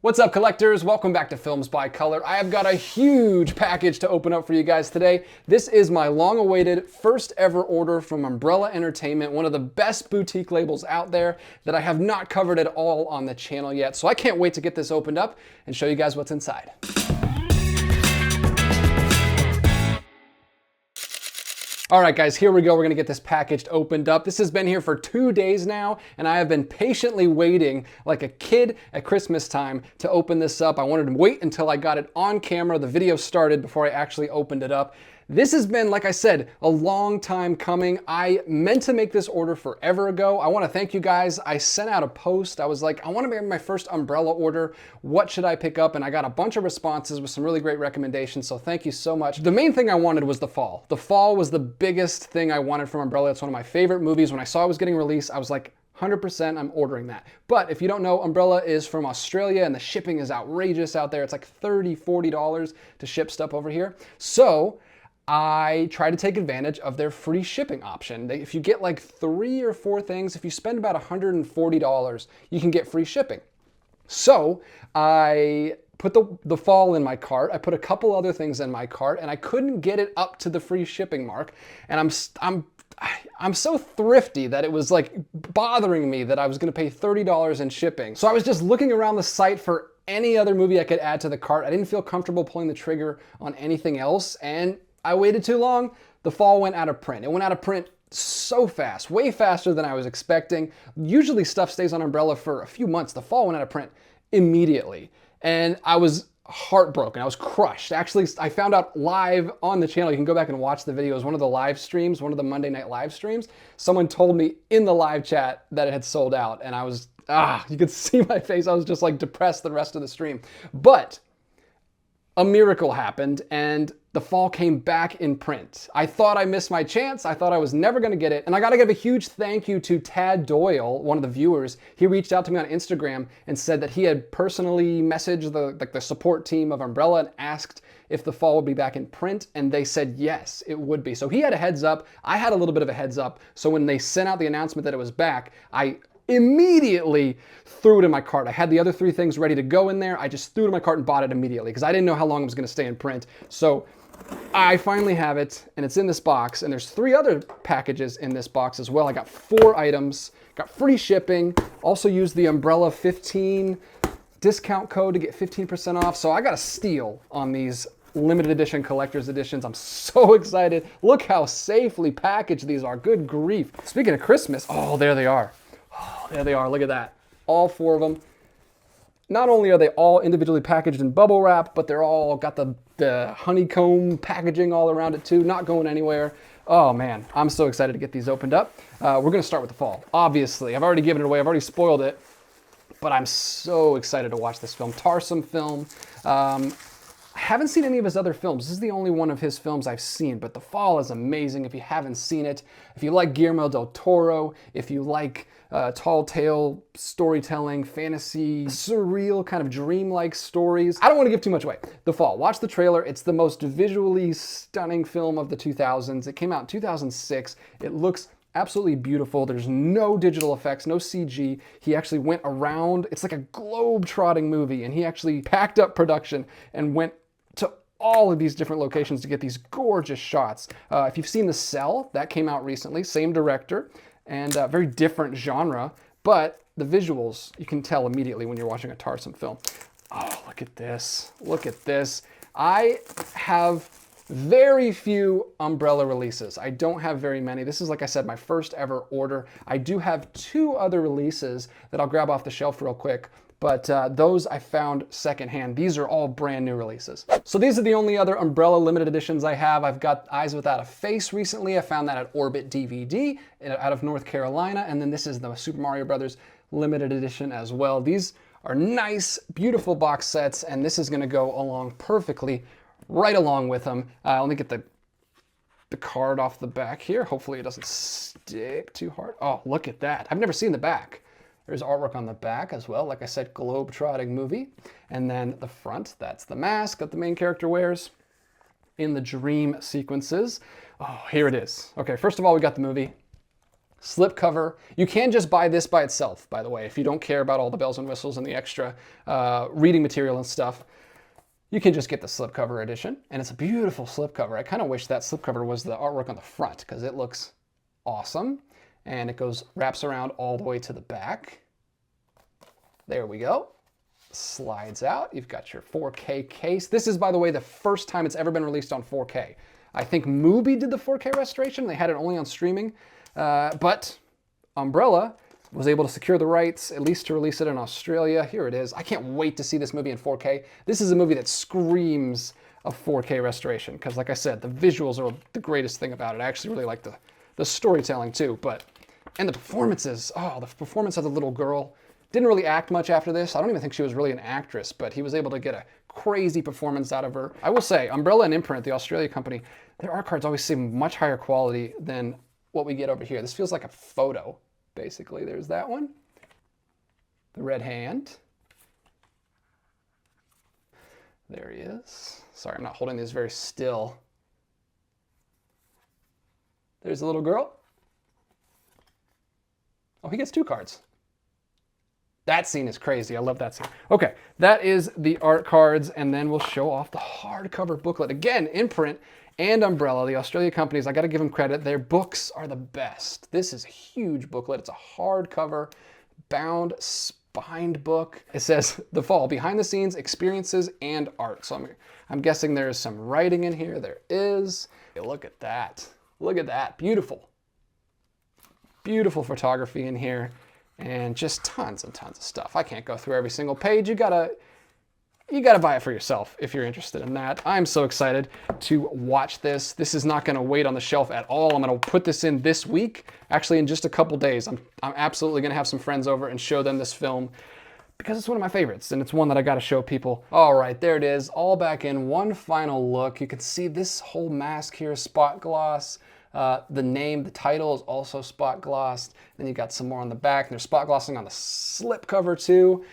What's up, collectors? Welcome back to Films by Color. I have got a huge package to open up for you guys today. This is my long-awaited first ever order from Umbrella Entertainment, one of the best boutique labels out there that I have not covered at all on the channel yet. So I can't wait to get this opened up and show you guys what's inside. All right, guys, here we go. We're gonna get this packaged opened up. This has been here for 2 days now, and I have been patiently waiting like a kid at Christmas time to open this up. I wanted to wait until I got it on camera, the video started, before I actually opened it up. This has been, like I said, a long time coming. I meant to make this order forever ago. I wanna thank you guys. I sent out a post. I was like, I wanna make my first Umbrella order. What should I pick up? And I got a bunch of responses with some really great recommendations, so thank you so much. The main thing I wanted was The Fall. The Fall was the biggest thing I wanted from Umbrella. It's one of my favorite movies. When I saw it was getting released, I was like, 100% I'm ordering that. But if you don't know, Umbrella is from Australia and the shipping is outrageous out there. It's like $30, $40 to ship stuff over here. So I try to take advantage of their free shipping option. If you get like 3 or 4 things, if you spend about $140, you can get free shipping. So I put the Fall in my cart. I put a couple other things in my cart, and I couldn't get it up to the free shipping mark. And I'm so thrifty that it was like bothering me that I was gonna pay $30 in shipping. So I was just looking around the site for any other movie I could add to the cart. I didn't feel comfortable pulling the trigger on anything else, and I waited too long. The Fall went out of print. It went out of print so fast, way faster than I was expecting. Usually stuff stays on Umbrella for a few months. The Fall went out of print immediately. And I was heartbroken. I was crushed. Actually, I found out live on the channel. You can go back and watch the videos. One of the live streams, one of the Monday night live streams, someone told me in the live chat that it had sold out. And I was, you could see my face. I was just like depressed the rest of the stream. But a miracle happened and The Fall came back in print. I thought I missed my chance. I thought I was never gonna get it. And I gotta give a huge thank you to Tad Doyle, one of the viewers. He reached out to me on Instagram and said that he had personally messaged the support team of Umbrella and asked if The Fall would be back in print, and they said yes, it would be. So he had a heads up. I had a little bit of a heads up. So when they sent out the announcement that it was back, I immediately threw it in my cart. I had the other 3 things ready to go in there. I just threw it in my cart and bought it immediately because I didn't know how long it was going to stay in print. So I finally have it, and it's in this box, and there's 3 other packages in this box as well. I got 4 items, got free shipping, also used the Umbrella 15 discount code to get 15% off. So I got a steal on these limited edition collector's editions. I'm so excited. Look how safely packaged these are. Good grief. Speaking of Christmas, oh, there they are. Oh, there they are, look at that. All 4 of them. Not only are they all individually packaged in bubble wrap, but they're all got the honeycomb packaging all around it too, not going anywhere. Oh man, I'm so excited to get these opened up. We're gonna start with The Fall. Obviously, I've already given it away, I've already spoiled it, but I'm so excited to watch this film. Tarsem film. I haven't seen any of his other films. This is the only one of his films I've seen, but The Fall is amazing if you haven't seen it. If you like Guillermo del Toro, if you like tall tale storytelling, fantasy, surreal, kind of dreamlike stories. I don't want to give too much away. The Fall, watch the trailer. It's the most visually stunning film of the 2000s. It came out in 2006. It looks absolutely beautiful. There's no digital effects, no CG. He actually went around. It's like a globe-trotting movie, and he actually packed up production and went to all of these different locations to get these gorgeous shots. If you've seen The Cell, that came out recently, same director, and very different genre, but the visuals, you can tell immediately when you're watching a Tarsem film. Oh, look at this. Look at this. I have very few Umbrella releases. I don't have very many. This is, like I said, my first ever order. I do have 2 other releases that I'll grab off the shelf real quick, but those I found secondhand. These are all brand new releases. So these are the only other Umbrella limited editions I have. I've got Eyes Without a Face recently. I found that at Orbit DVD out of North Carolina, and then this is the Super Mario Brothers limited edition as well. These are nice, beautiful box sets, and this is gonna go along perfectly right along with them. Let me get the card off the back here. Hopefully it doesn't stick too hard. Oh, look at that. I've never seen the back. There's artwork on the back as well. Like I said, globe-trotting movie. And then the front, that's the mask that the main character wears in the dream sequences. Oh, here it is. Okay, first of all, we got the movie. slipcover. You can just buy this by itself, by the way, if you don't care about all the bells and whistles and the extra reading material and stuff. You can just get the slipcover edition, and it's a beautiful slipcover. I kind of wish that slipcover was the artwork on the front because it looks awesome, and it wraps around all the way to the back. There we go. Slides out. You've got your 4K case. This is, by the way, the first time it's ever been released on 4K. I think Mubi did the 4K restoration. They had it only on streaming, but Umbrella was able to secure the rights, at least to release it in Australia. Here it is. I can't wait to see this movie in 4K. This is a movie that screams of 4K restoration because, like I said, the visuals are the greatest thing about it. I actually really like the storytelling too, and the performances. Oh, the performance of the little girl. Didn't really act much after this. I don't even think she was really an actress, but he was able to get a crazy performance out of her. I will say, Umbrella and Imprint, the Australia company, their art cards always seem much higher quality than what we get over here. This feels like a photo. Basically, there's that one. The red hand. There he is. Sorry, I'm not holding these very still. There's the little girl. Oh, he gets 2 cards. That scene is crazy. I love that scene. Okay, that is the art cards, and then we'll show off the hardcover booklet. Again, Imprint and Umbrella, the Australia companies, I gotta give them credit. Their books are the best. This is a huge booklet. It's a hardcover, bound, spined book. It says The Fall, behind the scenes, experiences, and art. So I'm guessing there's some writing in here. There is. Hey, look at that. Look at that. Beautiful. Beautiful photography in here. And just tons and tons of stuff. I can't go through every single page. You gotta buy it for yourself if you're interested in that. I'm so excited to watch this. This is not gonna wait on the shelf at all. I'm gonna put this in this week. Actually, in just a couple days, I'm absolutely gonna have some friends over and show them this film because it's one of my favorites and it's one that I gotta show people. All right, there it is, all back in. One final look. You can see this whole mask here is spot gloss. The name, the title is also spot glossed. Then you got some more on the back, and there's spot glossing on the slipcover too.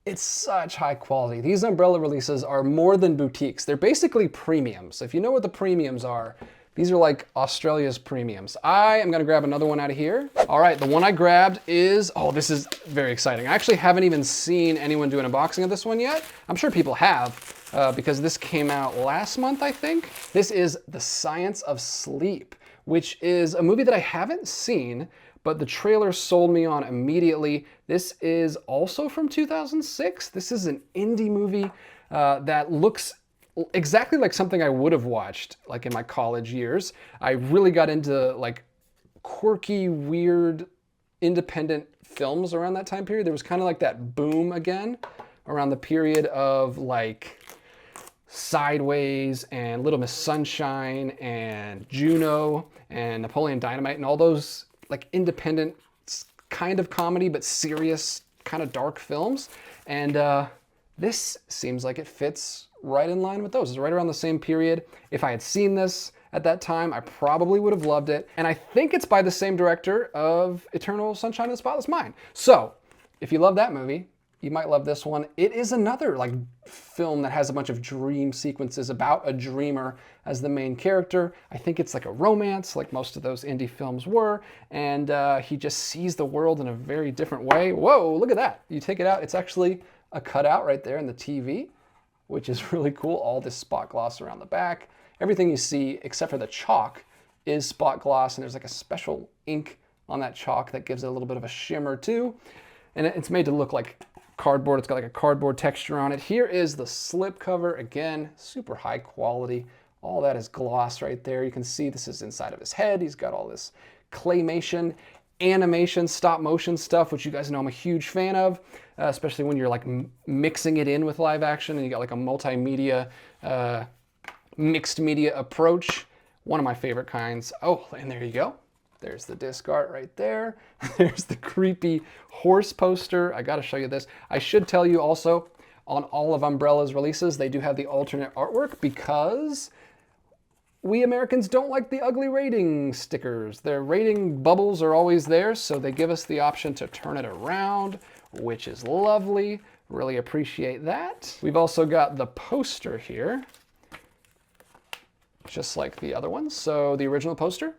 It's such high quality. These Umbrella releases are more than boutiques. They're basically premiums. If you know what the premiums are, these are like Australia's premiums. I am gonna grab another one out of here. All right, the one I grabbed is, oh, this is very exciting. I actually haven't even seen anyone do an unboxing of this one yet. I'm sure people have, because this came out last month, I think. This is The Science of Sleep, which is a movie that I haven't seen, but the trailer sold me on immediately. This is also from 2006. This is an indie movie that looks exactly like something I would have watched like in my college years. I really got into like quirky, weird, independent films around that time period. There was kind of like that boom again around the period of like Sideways and Little Miss Sunshine and Juno and Napoleon Dynamite and all those like independent kind of comedy but serious kind of dark films. And this seems like it fits right in line with those. It's right around the same period. If I had seen this at that time, I probably would have loved it. And I think it's by the same director of Eternal Sunshine of the Spotless Mind. So if you love that movie, you might love this one. It is another like film that has a bunch of dream sequences about a dreamer as the main character. I think it's like a romance, like most of those indie films were. And he just sees the world in a very different way. Whoa, look at that. You take it out, it's actually a cutout right there in the TV, which is really cool. All this spot gloss around the back. Everything you see, except for the chalk, is spot gloss. And there's like a special ink on that chalk that gives it a little bit of a shimmer too. And it's made to look like cardboard. It's got like a cardboard texture on it. Here is the slipcover. Again, super high quality. All that is gloss right there. You can see this is inside of his head. He's got all this claymation, animation, stop motion stuff, which you guys know I'm a huge fan of, especially when you're like mixing it in with live action and you got like a multimedia, mixed media approach. One of my favorite kinds. Oh, and there you go. There's the disc art right there. There's the creepy horse poster. I gotta show you this. I should tell you also, on all of Umbrella's releases, they do have the alternate artwork because we Americans don't like the ugly rating stickers. Their rating bubbles are always there, so they give us the option to turn it around, which is lovely. Really appreciate that. We've also got the poster here, just like the other ones. So the original poster,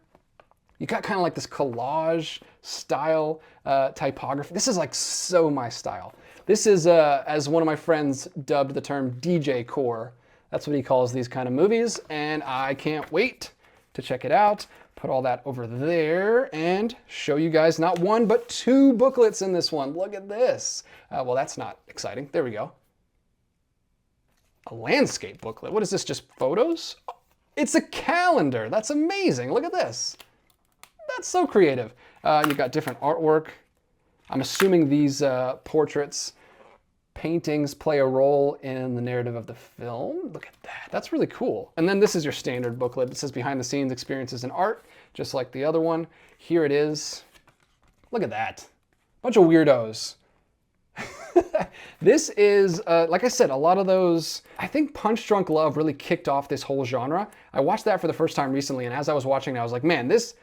You got kind of like this collage style typography. This is like so my style. This is, as one of my friends dubbed the term, DJ core. That's what he calls these kind of movies, and I can't wait to check it out. Put all that over there and show you guys not one, but two booklets in this one. Look at this. Well, that's not exciting. There we go. A landscape booklet. What is this, just photos? It's a calendar. That's amazing. Look at this. That's so creative. You've got different artwork. I'm assuming these portraits, paintings play a role in the narrative of the film. Look at that. That's really cool. And then this is your standard booklet. It says behind the scenes experiences in art, just like the other one. Here it is. Look at that. Bunch of weirdos. This is, like I said, a lot of those, I think Punch Drunk Love really kicked off this whole genre. I watched that for the first time recently, and as I was watching it, I was like, man, this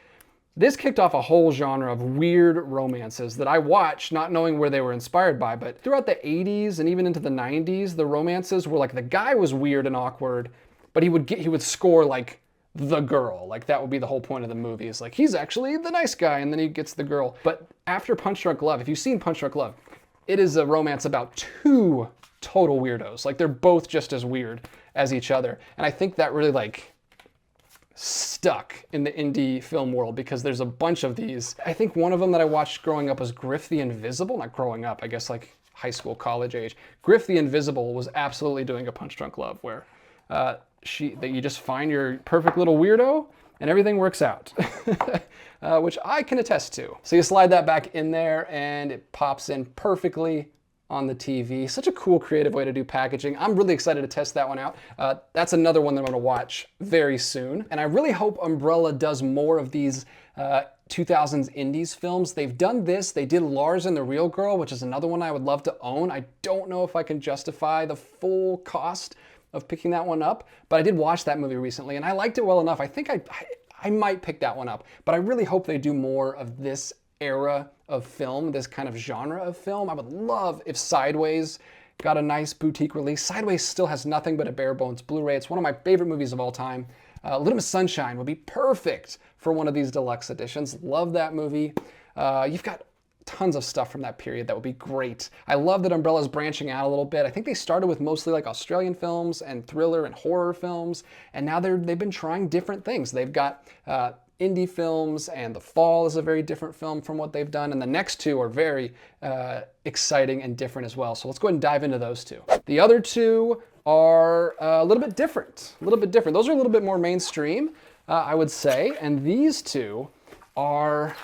kicked off a whole genre of weird romances that I watched not knowing where they were inspired by. But throughout the 80s and even into the 90s, the romances were like the guy was weird and awkward, but he would score like the girl. Like that would be the whole point of the movie. Is like he's actually the nice guy and then he gets the girl. But after Punch Drunk Love, if you've seen Punch Drunk Love, it is a romance about two total weirdos. Like they're both just as weird as each other. And I think that really like stuck in the indie film world because there's a bunch of these. I think one of them that I watched growing up was Griff the Invisible. Not growing up, I guess like high school, college age. Griff the Invisible was absolutely doing a Punch Drunk Love where that you just find your perfect little weirdo and everything works out, which I can attest to. So you slide that back in there and it pops in perfectly on the TV. Such a cool, creative way to do packaging. I'm really excited to test that one out. That's another one that I'm gonna watch very soon. And I really hope Umbrella does more of these 2000s indies films. They've done this. They did Lars and the Real Girl, which is another one I would love to own. I don't know if I can justify the full cost of picking that one up, but I did watch that movie recently and I liked it well enough. I think I might pick that one up, but I really hope they do more of this era of film, this kind of genre of film. I would love if Sideways got a nice boutique release. Sideways still has nothing but a bare bones Blu-ray. It's one of my favorite movies of all time. Little Miss Sunshine would be perfect for one of these deluxe editions. Love that movie. You've got tons of stuff from that period that would be great. I love that Umbrella's branching out a little bit. I think they started with mostly like Australian films and thriller and horror films, and now they've been trying different things. They've got indie films, and The Fall is a very different film from what they've done, and the next two are very exciting and different as well. So let's go ahead and dive into those two. The other two are a little bit different, Those are a little bit more mainstream, I would say, and these two are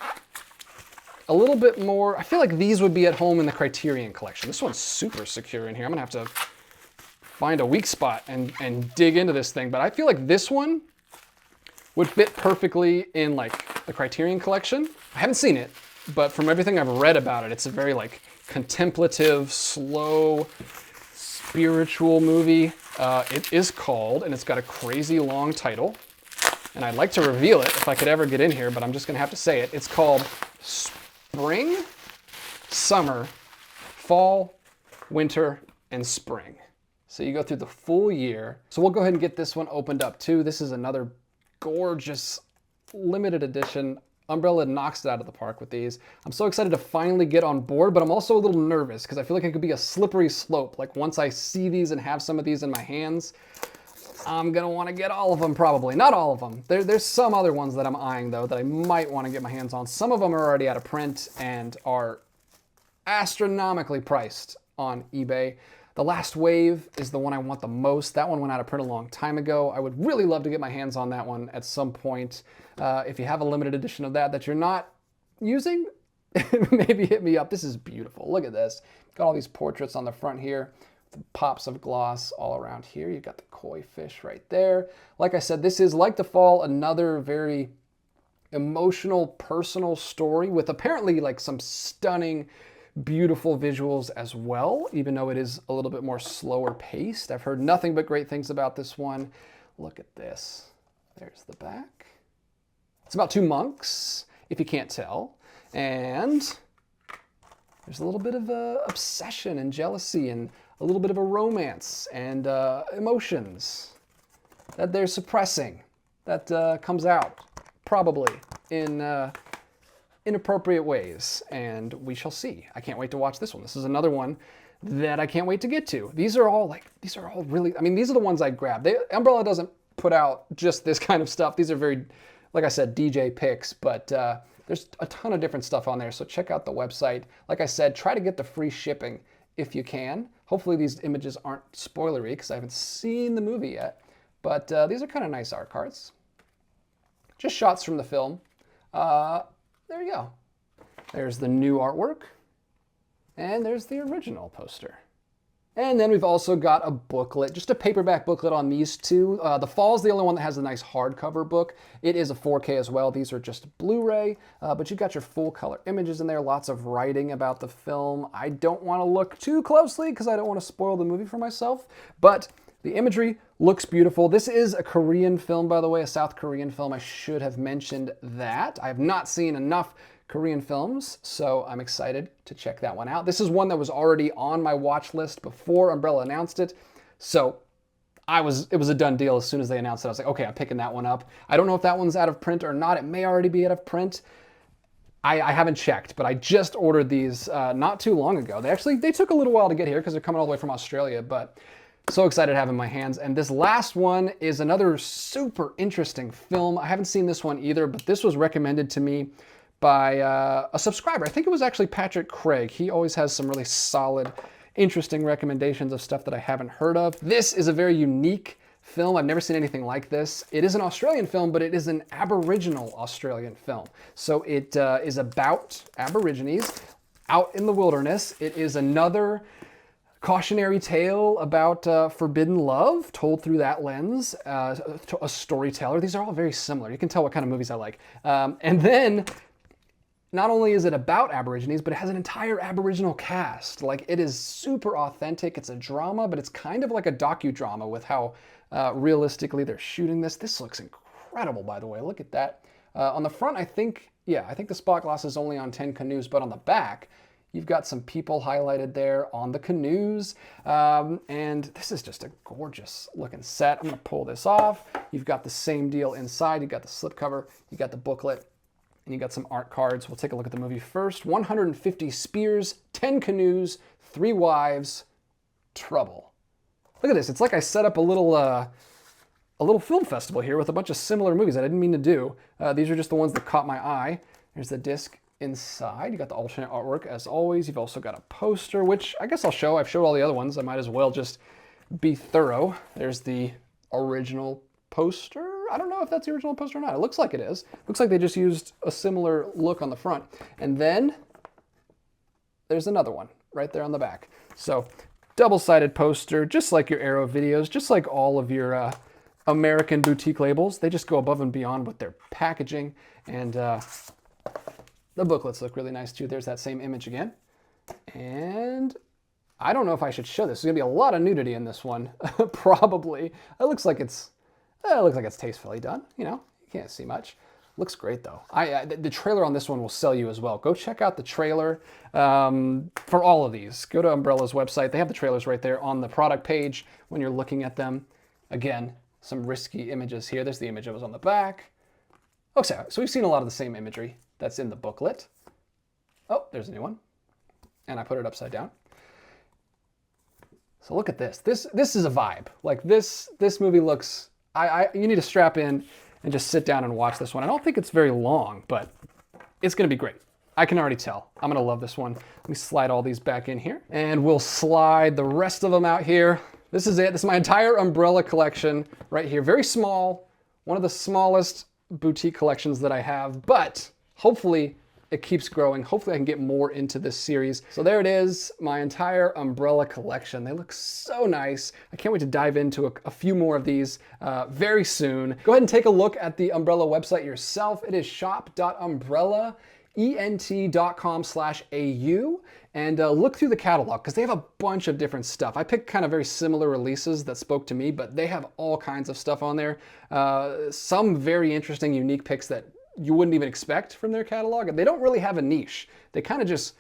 a little bit more, I feel like these would be at home in the Criterion collection. This one's super secure in here. I'm gonna have to find a weak spot and dig into this thing, but I feel like this one would fit perfectly in like the Criterion collection. I haven't seen it, but from everything I've read about it, it's a very like contemplative, slow, spiritual movie. It is called, and it's got a crazy long title, and I'd like to reveal it if I could ever get in here, but I'm just gonna have to say it. It's called Spring, Summer, Fall, Winter, and Spring. So you go through the full year. So we'll go ahead and get this one opened up too. This is another gorgeous limited edition. Umbrella knocks it out of the park with these. I'm so excited to finally get on board, but I'm also a little nervous because I feel like it could be a slippery slope. Like once I see these and have some of these in my hands, I'm gonna wanna get all of them probably. Not all of them. There's some other ones that I'm eyeing though that I might wanna get my hands on. Some of them are already out of print and are astronomically priced on eBay. The Last Wave is the one I want the most. That one went out of print a long time ago. I would really love to get my hands on that one at some point. If you have a limited edition of that you're not using, maybe hit me up. This is beautiful. Look at this. Got all these portraits on the front here. The pops of gloss all around here. You've got the koi fish right there. Like I said, this is, like The Fall, another very emotional, personal story with apparently like some stunning, beautiful visuals as well, even though it is a little bit more slower paced. I've heard nothing but great things about this one. Look at this. There's the back. It's about two monks, if you can't tell. And there's a little bit of obsession and jealousy and a little bit of a romance and emotions that they're suppressing that comes out probably in inappropriate ways, and we shall see. I can't wait to watch this one. This is another one that I can't wait to get to. These are all really, I mean, these are the ones I grabbed. Umbrella doesn't put out just this kind of stuff. These are very, like I said, DJ picks, but there's a ton of different stuff on there, so check out the website. Like I said, try to get the free shipping if you can. Hopefully these images aren't spoilery, because I haven't seen the movie yet, but these are kind of nice art cards. Just shots from the film. There you go. There's the new artwork. And there's the original poster. And then we've also got a booklet, just a paperback booklet on these two. The Fall is the only one that has a nice hardcover book. It is a 4K as well. These are just Blu-ray, but you've got your full color images in there, lots of writing about the film. I don't want to look too closely because I don't want to spoil the movie for myself, but the imagery looks beautiful. This is a Korean film, by the way, a South Korean film. I should have mentioned that. I have not seen enough Korean films, so I'm excited to check that one out. This is one that was already on my watch list before Umbrella announced it, so it was a done deal as soon as they announced it. I was like, okay, I'm picking that one up. I don't know if that one's out of print or not. It may already be out of print. I haven't checked, but I just ordered these not too long ago. They took a little while to get here because they're coming all the way from Australia, but so excited to have in my hands. And this last one is another super interesting film. I haven't seen this one either, but this was recommended to me by a subscriber. I think it was actually Patrick Craig. He always has some really solid, interesting recommendations of stuff that I haven't heard of. This is a very unique film. I've never seen anything like this. It is an Australian film, but it is an Aboriginal Australian film. So it is about Aborigines out in the wilderness. It is another cautionary tale about forbidden love told through that lens, a storyteller. These are all very similar. You can tell what kind of movies I like. And then not only is it about Aborigines, but it has an entire Aboriginal cast. Like, it is super authentic. It's a drama, but it's kind of like a docudrama with how realistically they're shooting this. This looks incredible, by the way. Look at that. On the front, I think the spot glass is only on 10 canoes, but on the back, you've got some people highlighted there on the canoes. And this is just a gorgeous looking set. I'm gonna pull this off. You've got the same deal inside. You've got the slipcover, you got the booklet, and you got some art cards. We'll take a look at the movie first. 150 spears, 10 canoes, 3 wives, trouble. Look at this. It's like I set up a little film festival here with a bunch of similar movies that I didn't mean to do. These are just the ones that caught my eye. There's the disc inside. You got the alternate artwork as always. You've also got a poster, which I guess I'll show. I've showed all the other ones. I might as well just be thorough. There's the original poster. I don't know if that's the original poster or not. It looks like it is. Looks like they just used a similar look on the front. And then there's another one right there on the back. So double-sided poster, just like your Arrow videos, just like all of your American boutique labels. They just go above and beyond with their packaging. And the booklets look really nice too. There's that same image again. And I don't know if I should show this. There's gonna be a lot of nudity in this one, probably. It looks like it's tastefully done. You know, you can't see much. Looks great though. The trailer on this one will sell you as well. Go check out the trailer for all of these. Go to Umbrella's website. They have the trailers right there on the product page when you're looking at them. Again, some risky images here. There's the image that was on the back. Okay, so we've seen a lot of the same imagery that's in the booklet. Oh, there's a new one. And I put it upside down. So look at this. This is a vibe. Like this movie looks, you need to strap in and just sit down and watch this one. I don't think it's very long, but it's gonna be great. I can already tell. I'm gonna love this one. Let me slide all these back in here and we'll slide the rest of them out here. This is it. This is my entire Umbrella collection right here. Very small, one of the smallest boutique collections that I have, but hopefully it keeps growing. Hopefully I can get more into this series. So there it is, my entire Umbrella collection. They look so nice. I can't wait to dive into a few more of these very soon. Go ahead and take a look at the Umbrella website yourself. It is shop.umbrellaent.com/au and look through the catalog because they have a bunch of different stuff. I picked kind of very similar releases that spoke to me, but they have all kinds of stuff on there. Some very interesting, unique picks that you wouldn't even expect from their catalog. And they don't really have a niche. They kind of just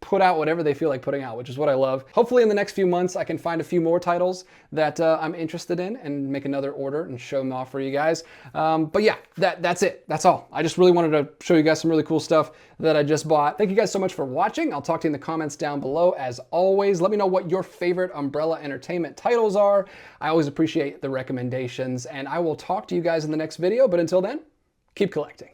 put out whatever they feel like putting out, which is what I love. Hopefully in the next few months, I can find a few more titles that I'm interested in and make another order and show them off for you guys. But yeah, that's it. That's all. I just really wanted to show you guys some really cool stuff that I just bought. Thank you guys so much for watching. I'll talk to you in the comments down below. As always, let me know what your favorite Umbrella Entertainment titles are. I always appreciate the recommendations, and I will talk to you guys in the next video. But until then, keep collecting.